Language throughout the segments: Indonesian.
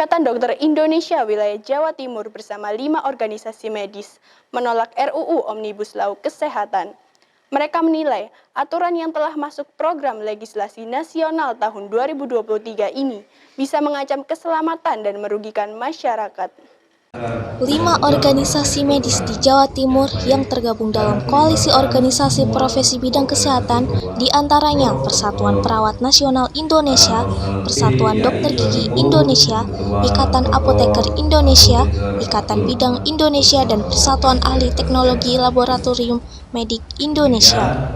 Ikatan Dokter Indonesia Wilayah Jawa Timur bersama 5 organisasi medis menolak RUU Omnibus Law Kesehatan. Mereka menilai aturan yang telah masuk program legislasi nasional tahun 2023 ini bisa mengancam keselamatan dan merugikan masyarakat. 5 organisasi medis di Jawa Timur yang tergabung dalam koalisi organisasi profesi bidang kesehatan, diantaranya Persatuan Perawat Nasional Indonesia, Persatuan Dokter Gigi Indonesia, Ikatan Apoteker Indonesia, Ikatan Bidang Indonesia, dan Persatuan Ahli Teknologi Laboratorium Medik Indonesia.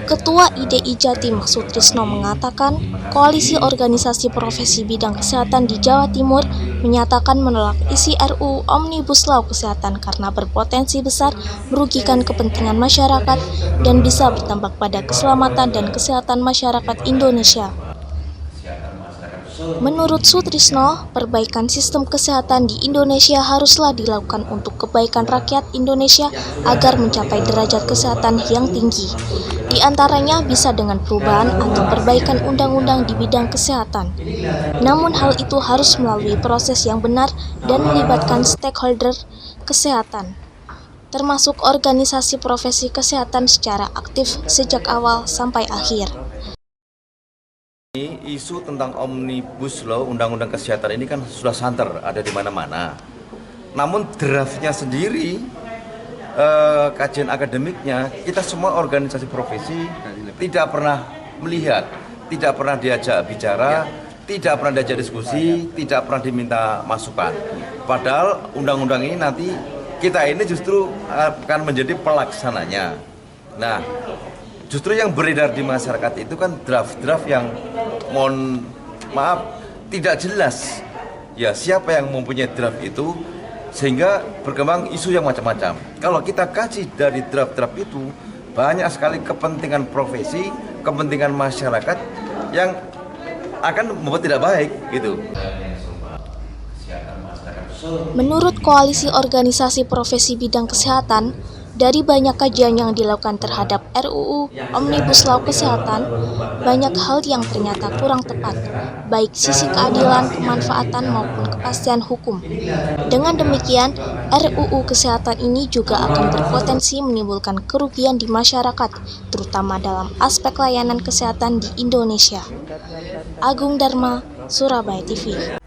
Ketua IDI Jatim Sutrisno mengatakan, koalisi organisasi profesi bidang kesehatan di Jawa Timur menyatakan menolak isi RUU Omnibus Law Kesehatan karena berpotensi besar merugikan kepentingan masyarakat dan bisa berdampak pada keselamatan dan kesehatan masyarakat Indonesia. Menurut Sutrisno, perbaikan sistem kesehatan di Indonesia haruslah dilakukan untuk kebaikan rakyat Indonesia agar mencapai derajat kesehatan yang tinggi. Di antaranya bisa dengan perubahan atau perbaikan undang-undang di bidang kesehatan. Namun hal itu harus melalui proses yang benar dan melibatkan stakeholder kesehatan, termasuk organisasi profesi kesehatan secara aktif sejak awal sampai akhir. Isu tentang Omnibus Law, Undang-Undang Kesehatan ini kan sudah santer, ada di mana-mana. Namun draftnya sendiri, kajian akademiknya, kita semua organisasi profesi tidak pernah melihat, tidak pernah diajak bicara, tidak pernah diajak diskusi, tidak pernah diminta masukan. Padahal undang-undang ini nanti kita ini justru akan menjadi pelaksananya. Nah, justru yang beredar di masyarakat itu kan draft-draft yang mohon maaf tidak jelas ya siapa yang mempunyai draft itu, sehingga berkembang isu yang macam-macam. Kalau kita kaji dari draft-draft itu, banyak sekali kepentingan profesi, kepentingan masyarakat yang akan membuat tidak baik gitu. Menurut koalisi organisasi profesi bidang kesehatan, dari banyak kajian yang dilakukan terhadap RUU Omnibus Law Kesehatan, banyak hal yang ternyata kurang tepat, baik sisi keadilan, kemanfaatan, maupun kepastian hukum. Dengan demikian, RUU Kesehatan ini juga akan berpotensi menimbulkan kerugian di masyarakat, terutama dalam aspek layanan kesehatan di Indonesia. Agung Dharma, Surabaya TV.